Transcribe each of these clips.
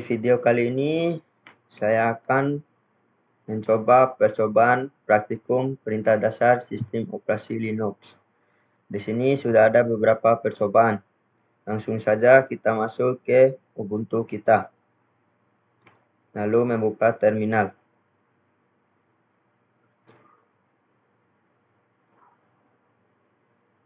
video kali ini saya akan mencoba percobaan praktikum perintah dasar sistem operasi Linux. Di sini sudah ada beberapa percobaan. Langsung saja kita masuk ke Ubuntu kita. Lalu membuka terminal.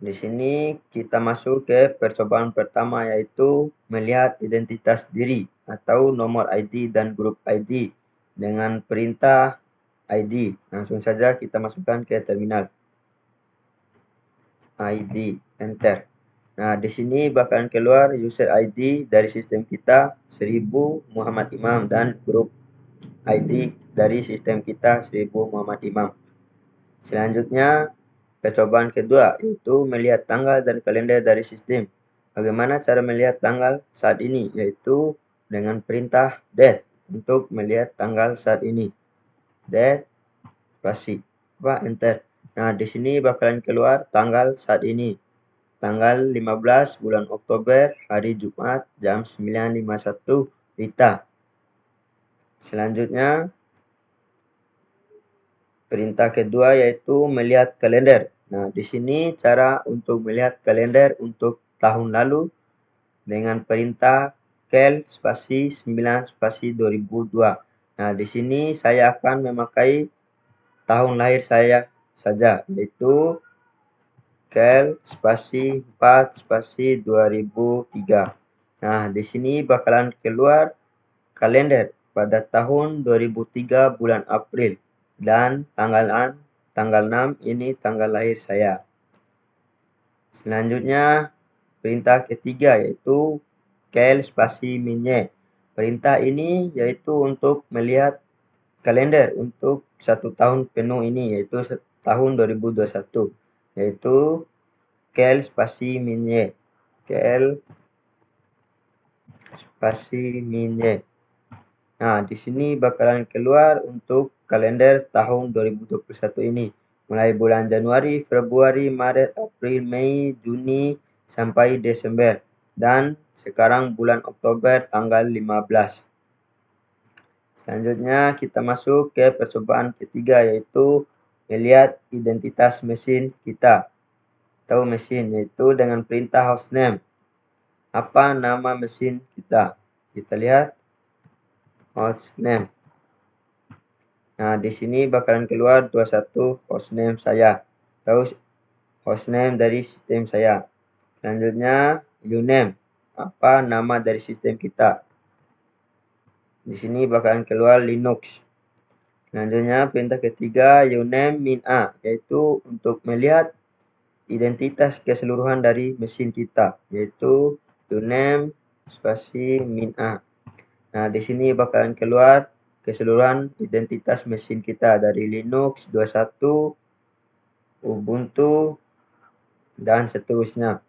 Di sini kita masuk ke percobaan pertama, yaitu melihat identitas diri atau nomor ID dan grup ID dengan perintah ID. Langsung saja kita masukkan ke terminal. ID, enter. Nah, di sini bakalan keluar user ID dari sistem kita 1000 Muhammad Imam dan grup ID dari sistem kita 1000 Muhammad Imam. Selanjutnya percobaan kedua, yaitu melihat tanggal dan kalender dari sistem. Bagaimana cara melihat tanggal saat ini? Yaitu dengan perintah date untuk melihat tanggal saat ini. Date, spasi, enter. Nah, di sini bakalan keluar tanggal saat ini. Tanggal 15 bulan Oktober, hari Jumat, jam 9.51 WITA. Selanjutnya, perintah kedua yaitu melihat kalender. Nah, di sini cara untuk melihat kalender untuk tahun lalu dengan perintah kel spasi 9 spasi 2002. Nah, di sini saya akan memakai tahun lahir saya saja, yaitu kel spasi 4 spasi 2003. Nah, di sini bakalan keluar kalender pada tahun 2003 bulan April. Dan tanggal 6 ini tanggal lahir saya. Selanjutnya perintah ketiga yaitu kel spasi minye. Perintah ini yaitu untuk melihat kalender untuk 1 tahun penuh ini, yaitu tahun 2021, yaitu kel spasi minye. Kel spasi minye. Nah, di sini bakalan keluar untuk kalender tahun 2021 ini. Mulai bulan Januari, Februari, Maret, April, Mei, Juni, sampai Desember. Dan sekarang bulan Oktober tanggal 15. Selanjutnya kita masuk ke percobaan ketiga, yaitu melihat identitas mesin kita. Atau mesin, yaitu dengan perintah hostname. Apa nama mesin kita? Kita lihat. Hostname. Nah, di sini bakalan keluar 21 hostname saya atau hostname dari sistem saya. Selanjutnya uname, apa nama dari sistem kita. Di sini bakalan keluar Linux. Selanjutnya perintah ketiga uname min a, yaitu untuk melihat identitas keseluruhan dari mesin kita, yaitu uname spasi min a. Nah, di sini bakalan keluar keseluruhan identitas mesin kita dari Linux 21, Ubuntu, dan seterusnya.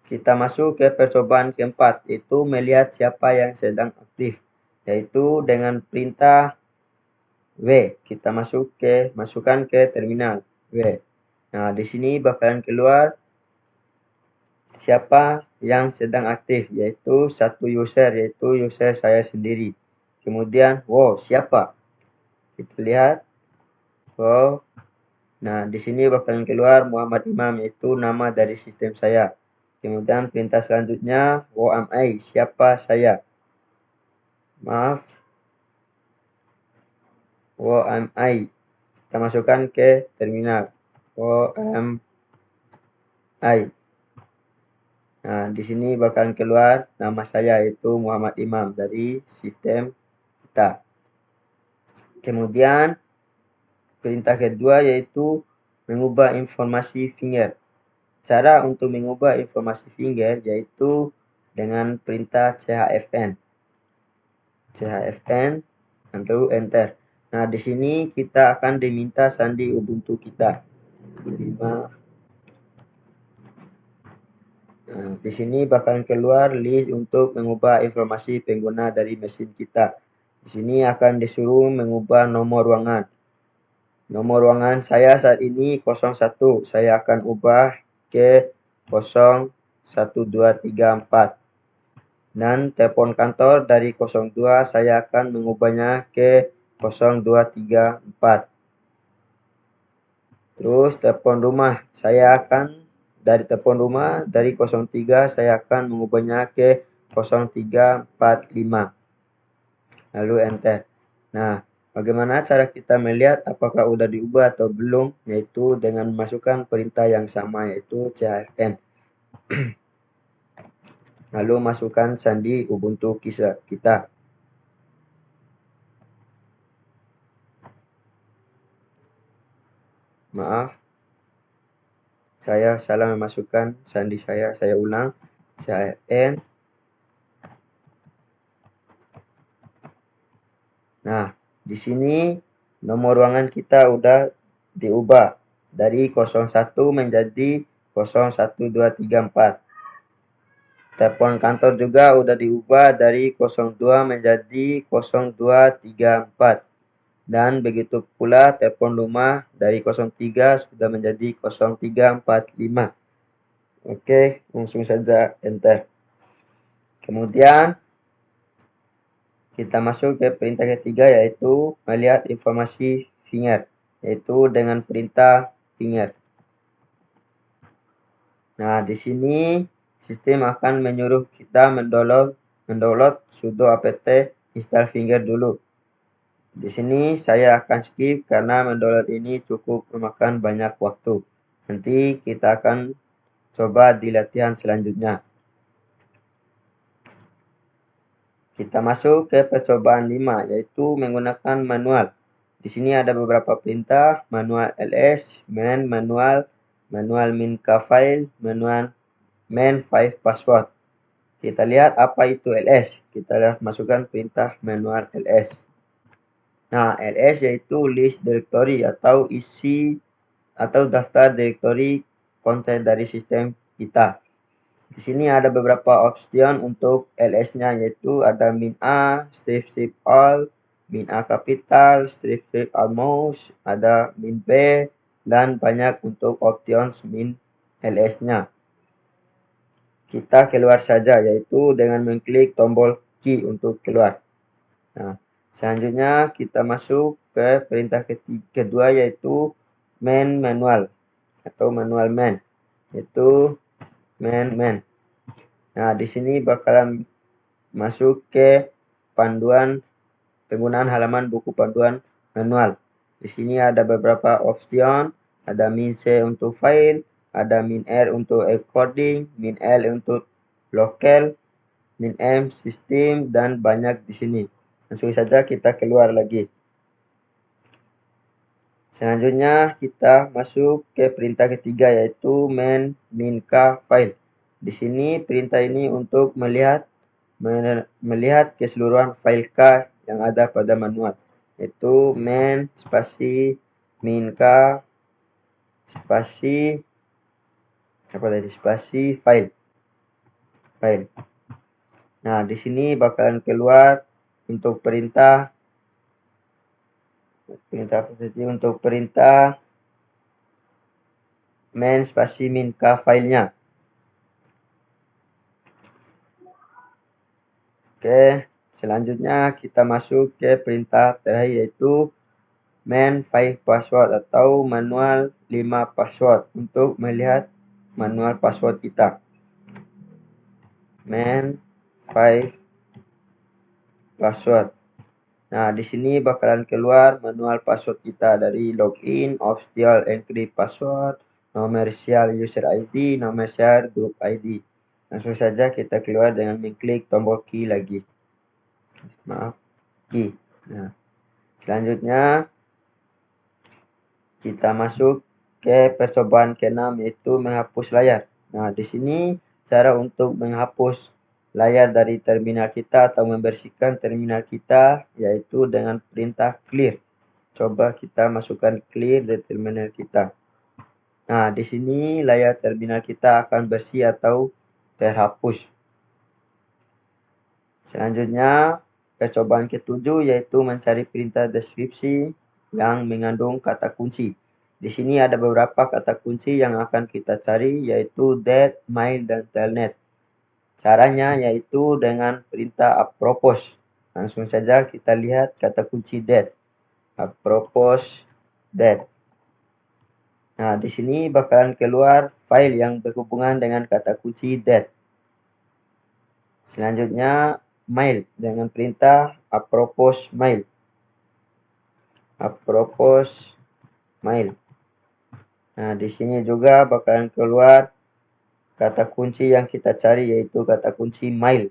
Kita masuk ke percobaan keempat, yaitu melihat siapa yang sedang aktif, yaitu dengan perintah W. Kita masukkan ke terminal W. Nah, di sini bakalan keluar siapa yang sedang aktif, yaitu satu user, yaitu user saya sendiri. Kemudian, wow, siapa? Kita lihat. Wow. Nah, di sini bakalan keluar Muhammad Imam, yaitu nama dari sistem saya. Kemudian perintah selanjutnya, wow am I, siapa saya? Maaf. Wow am I. Kita masukkan ke terminal. Wow am I. Nah, di sini bakalan keluar nama saya, yaitu Muhammad Imam dari sistem kita. Kemudian perintah kedua yaitu mengubah informasi finger. Cara untuk mengubah informasi finger yaitu dengan perintah chfn. Chfn, lalu enter. Nah, di sini kita akan diminta sandi Ubuntu kita. 5. Nah, di sini bakalan keluar list untuk mengubah informasi pengguna dari mesin kita. Di sini akan disuruh mengubah nomor ruangan. Nomor ruangan saya saat ini 01. Saya akan ubah ke 01234. Dan telepon kantor dari 02 saya akan mengubahnya ke 0234. Terus telepon rumah saya akan dari telepon rumah dari 03 saya akan mengubahnya ke 0345. Lalu enter. Nah, bagaimana cara kita melihat apakah udah diubah atau belum? Yaitu dengan memasukkan perintah yang sama, yaitu chfn. Lalu masukkan sandi Ubuntu kita. Maaf, saya salah memasukkan sandi saya ulang. chfn. Nah, di sini nomor ruangan kita udah diubah dari 01 menjadi 01234. Telepon kantor juga udah diubah dari 02 menjadi 0234. Dan begitu pula telepon rumah dari 03 sudah menjadi 0345. Oke, langsung saja enter. Kemudian kita masuk ke perintah ketiga, yaitu melihat informasi finger, yaitu dengan perintah finger. Nah, di sini sistem akan menyuruh kita mendownload sudo apt install finger dulu. Di sini saya akan skip karena mendownload ini cukup memakan banyak waktu. Nanti kita akan coba di latihan selanjutnya. Kita masuk ke percobaan 5, yaitu menggunakan manual. Di sini ada beberapa perintah, manual ls, manual minka file, manual main 5 password. Kita lihat apa itu ls. Kita lihat masukkan perintah manual ls. Nah, ls yaitu list directory atau isi atau daftar directory konten dari sistem kita. Di sini ada beberapa option untuk ls-nya, yaitu ada min a, strip all, min a capital, strip almost, ada min b, dan banyak untuk options min ls-nya. Kita keluar saja, yaitu dengan mengklik tombol key untuk keluar. Nah, selanjutnya kita masuk ke perintah kedua, yaitu main manual atau manual main, yaitu main. Nah, di sini bakalan masuk ke panduan penggunaan halaman buku panduan manual. Di sini ada beberapa option, ada min C untuk file, ada min R untuk recording, min L untuk local, min M sistem, dan banyak di sini. Langsung saja kita keluar lagi. Selanjutnya kita masuk ke perintah ketiga, yaitu main minka file. Di sini perintah ini untuk melihat keseluruhan file K yang ada pada manual, yaitu main spasi minka spasi spasi file. Nah, di sini bakalan keluar untuk perintah main spasi minka filenya. Oke, selanjutnya kita masuk ke perintah terakhir, yaitu main 5 password atau manual 5 password untuk melihat manual password kita. Main 5 password. Nah, di sini bakalan keluar manual password kita dari login, official encrypt password, nomor share user ID, nomor share group ID. Langsung saja kita keluar dengan mengklik tombol key lagi. Maaf, key. Nah, selanjutnya kita masuk ke percobaan ke-6, yaitu menghapus layar. Nah, di sini cara untuk menghapus layar dari terminal kita atau membersihkan terminal kita, yaitu dengan perintah clear. Coba kita masukkan clear di terminal kita. Nah, di sini layar terminal kita akan bersih atau terhapus. Selanjutnya, percobaan ke-7, yaitu mencari perintah deskripsi yang mengandung kata kunci. Di sini ada beberapa kata kunci yang akan kita cari, yaitu dead, mail, dan telnet. Caranya yaitu dengan perintah apropos. Langsung saja kita lihat kata kunci that. Apropos that. Nah, di sini bakalan keluar file yang berhubungan dengan kata kunci that. Selanjutnya mail dengan perintah apropos mail. Apropos mail. Nah, di sini juga bakalan keluar kata kunci yang kita cari yaitu kata kunci mail.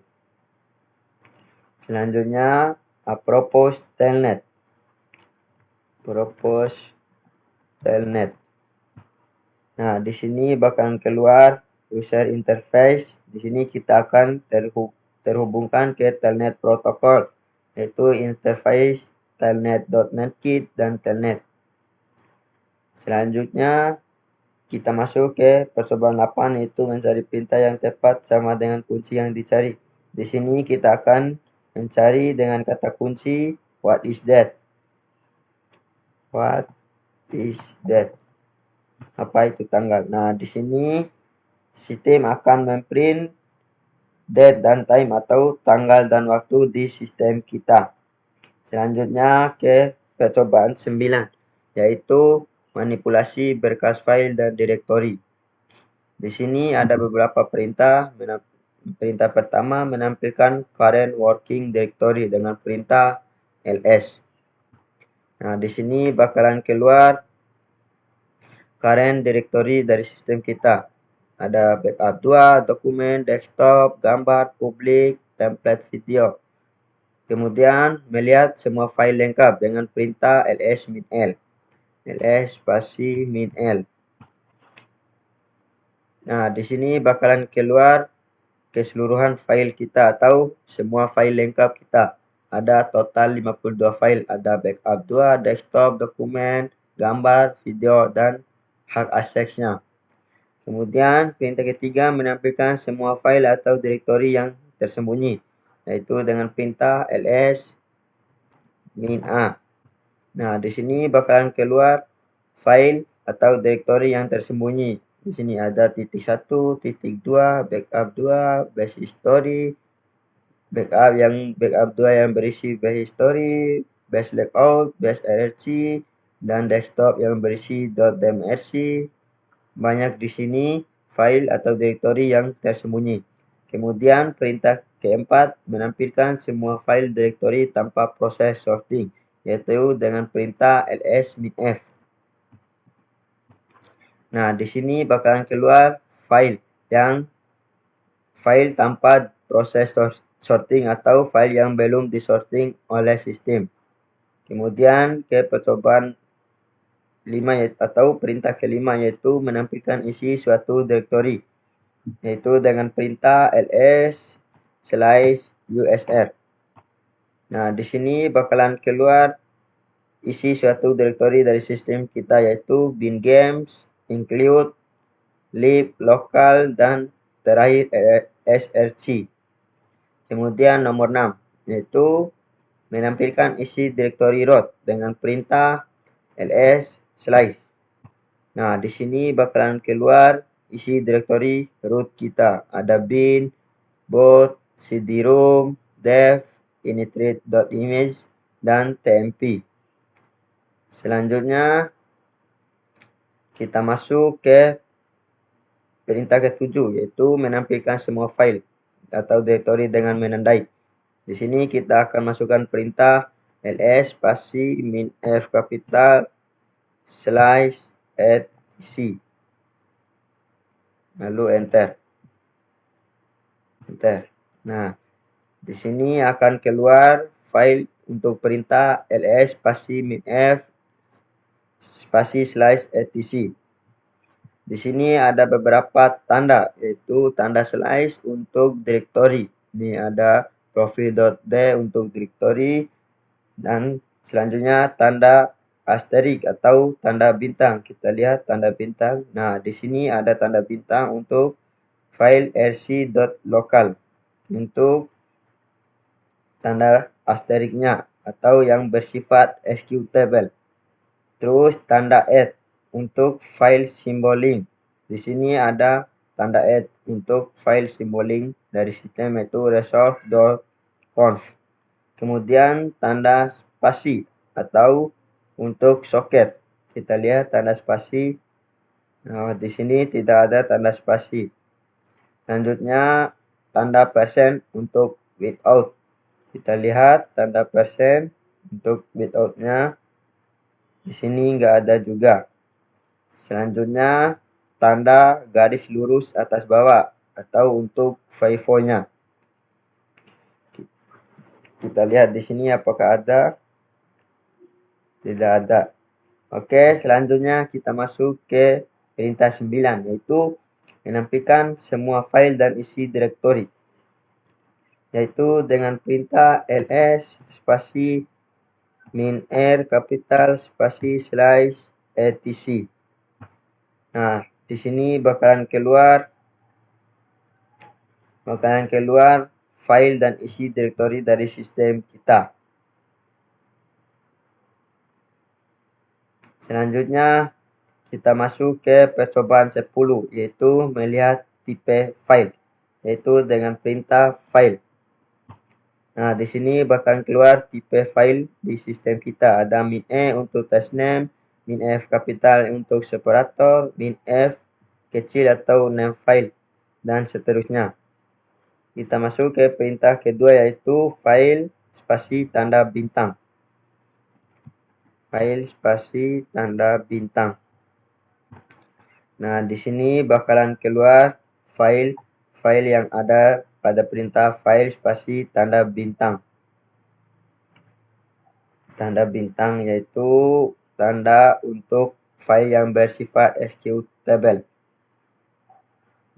Selanjutnya apropos telnet. Apropos telnet. Nah, di sini bakalan keluar user interface. Di sini kita akan terhubungkan ke telnet protokol yaitu interface telnet.netkit dan telnet. Selanjutnya kita masuk ke percobaan 8 yaitu mencari perintah yang tepat sama dengan kunci yang dicari. Di sini kita akan mencari dengan kata kunci what is that. What is that? Apa itu tanggal? Nah, di sini sistem akan memprint date dan time atau tanggal dan waktu di sistem kita. Selanjutnya ke percobaan 9 yaitu manipulasi berkas file dan direktori. Di sini ada beberapa perintah. Perintah pertama menampilkan current working directory dengan perintah ls. Nah, di sini bakalan keluar current directory dari sistem kita. Ada backup 2, dokumen, desktop, gambar, publik, template video. Kemudian melihat semua file lengkap dengan perintah ls-l. ls spasi -l. Nah, di sini bakalan keluar keseluruhan file kita atau semua file lengkap kita. Ada total 52 file. Ada backup 2, desktop, dokumen, gambar, video, dan hak aksesnya. Kemudian perintah ketiga menampilkan semua file atau direktori yang tersembunyi, yaitu dengan perintah ls -a. Nah, di sini bakalan keluar file atau direktori yang tersembunyi. Di sini ada .1, .2, backup 2, base history, backup 2 yang berisi base history, base layout, base rc, dan desktop yang berisi .mrc. Banyak di sini file atau direktori yang tersembunyi. Kemudian perintah keempat menampilkan semua file direktori tanpa proses sorting, yaitu dengan perintah ls-f. Nah, di sini bakalan keluar file tanpa proses sorting atau file yang belum disorting oleh sistem. Kemudian ke percobaan 5 atau perintah kelima yaitu menampilkan isi suatu direktori, yaitu dengan perintah ls/usr. Nah, di sini bakalan keluar isi suatu direktori dari sistem kita yaitu bin games, include, lib, local, dan terakhir src. Kemudian nomor 6 yaitu menampilkan isi direktori root dengan perintah ls/. Nah, di sini bakalan keluar isi direktori root kita. Ada bin, boot, cd-rom, dev, initread.image, dan tmp. Selanjutnya kita masuk ke perintah ketujuh yaitu menampilkan semua file atau direktori dengan menandai. Di sini kita akan masukkan perintah ls spasi -f kapital /etc. Lalu enter. Nah, di sini akan keluar file untuk perintah ls spasi -f spasi /etc. Di sini ada beberapa tanda, yaitu tanda slash untuk direktori. Ini ada profil.d untuk direktori, dan selanjutnya tanda asterik atau tanda bintang. Kita lihat tanda bintang. Nah, di sini ada tanda bintang untuk file rc.local. Untuk tanda asteriknya atau yang bersifat executable. Terus tanda add untuk file simboling. Di sini ada tanda add untuk file simboling dari sistem yaitu resolve.conf. Kemudian tanda spasi atau untuk soket. Kita lihat tanda spasi. Nah, di sini tidak ada tanda spasi. Selanjutnya tanda persen untuk without. Kita lihat tanda persen untuk without-nya. Di sini nggak ada juga. Selanjutnya tanda garis lurus atas bawah atau untuk FIFO-nya. Kita lihat di sini apakah ada. Tidak ada. Oke, selanjutnya kita masuk ke perintah 9, yaitu menampilkan semua file dan isi direktori. Yaitu dengan perintah ls spasi min r kapital spasi slash etc. Nah, di sini bakalan keluar file dan isi direktori dari sistem kita. Selanjutnya kita masuk ke percobaan 10, yaitu melihat tipe file, yaitu dengan perintah file. Nah, di sini bakal keluar tipe file di sistem kita. Ada min e untuk test name, min f kapital untuk separator, min f kecil atau name file, dan seterusnya. Kita masuk ke perintah kedua, yaitu file spasi tanda bintang. File spasi tanda bintang. Nah, di sini bakalan keluar file yang ada pada perintah file spasi tanda bintang. Tanda bintang yaitu tanda untuk file yang bersifat executable.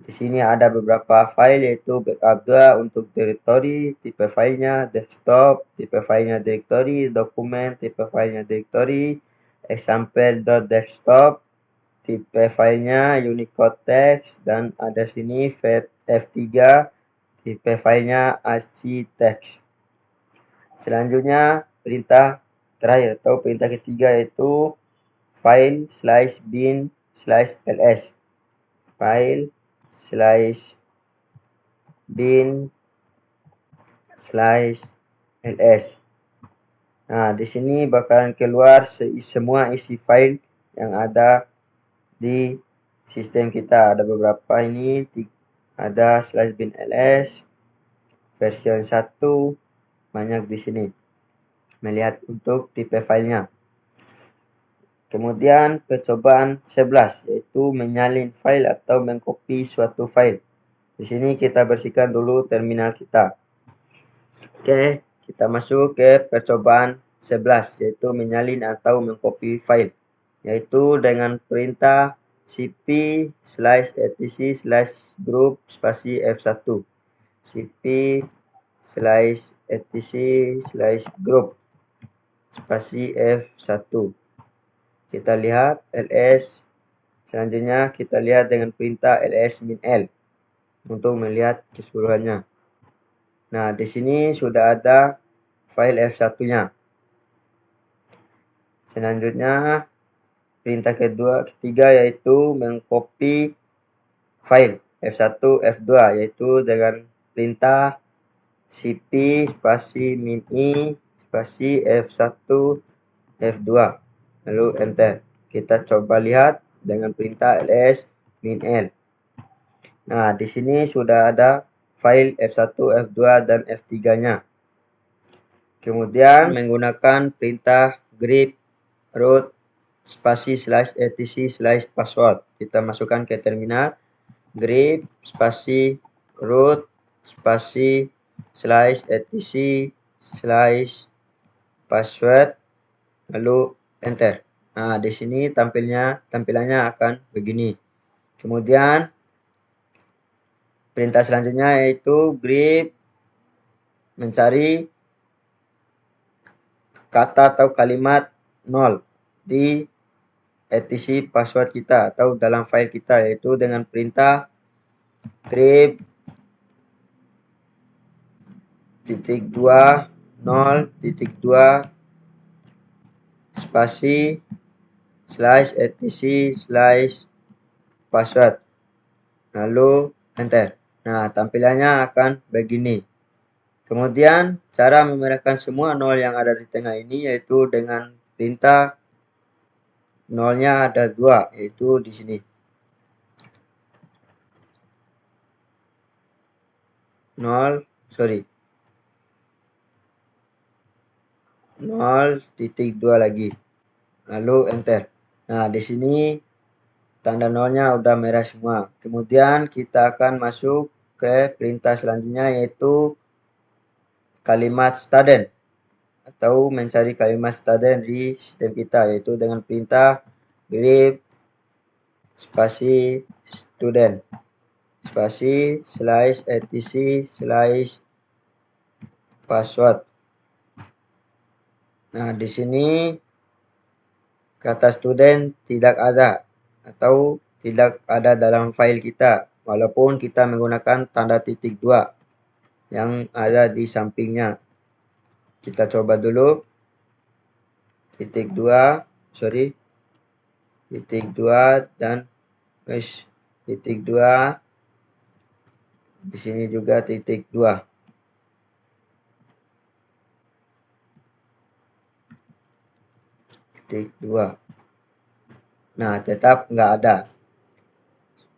Di sini ada beberapa file, yaitu backup 2 untuk directory, tipe filenya desktop, tipe filenya directory, dokumen, tipe filenya directory, example.desktop, tipe filenya Unicode text, dan ada sini F3, tipe filenya ASCII text. Selanjutnya perintah terakhir atau perintah ketiga, yaitu file slash bin slash ls. File slash bin slash ls. Nah, di sini bakalan keluar semua isi file yang ada di sistem kita. Ada beberapa ini, ada slash bin ls version 1, banyak di sini. Melihat untuk tipe filenya. Kemudian percobaan 11, yaitu menyalin file atau mengcopy suatu file. Di sini kita bersihkan dulu terminal kita. Oke, kita masuk ke percobaan 11, yaitu menyalin atau mengcopy file. Yaitu dengan perintah cp /etc /group spasi f1. cp /etc /group spasi f1. Kita lihat ls. Selanjutnya kita lihat dengan perintah ls min l untuk melihat keseluruhannya. Nah, di sini sudah ada file f1-nya. Selanjutnya perintah ketiga yaitu mengcopy file f1 f2, yaitu dengan perintah cp spasi min i spasi f1 f2 lalu enter. Kita coba lihat dengan perintah ls min l. Nah, di sini sudah ada file f1 f2 dan f3-nya. Kemudian menggunakan perintah grep root spasi /etc /password. Kita masukkan ke terminal grep spasi root spasi /etc /password lalu enter. Nah, di sini tampilannya akan begini. Kemudian perintah selanjutnya yaitu grep mencari kata atau kalimat 0 di etc password kita atau dalam file kita, yaitu dengan perintah grep -2 0.2 spasi /etc /password lalu enter. Nah, tampilannya akan begini. Kemudian, cara memindahkan semua nol yang ada di tengah ini yaitu dengan perintah nolnya ada 2, yaitu di sini. Nol, sorry. 0.2 lagi. Lalu enter. Nah, di sini tanda nolnya udah merah semua. Kemudian kita akan masuk ke perintah selanjutnya yaitu kalimat student atau mencari kalimat student di sistem kita yaitu dengan perintah grep spasi student spasi slash etc slash password. Nah, di sini kata student tidak ada atau tidak ada dalam file kita walaupun kita menggunakan tanda titik 2 yang ada di sampingnya. Kita coba dulu titik 2, sorry, titik 2 dan titik 2, di sini juga titik 2. Titik 2. Nah, tetap nggak ada.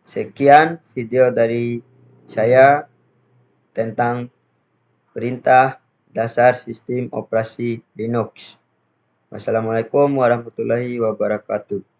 Sekian video dari saya tentang perintah dasar sistem operasi Linux. Wassalamualaikum warahmatullahi wabarakatuh.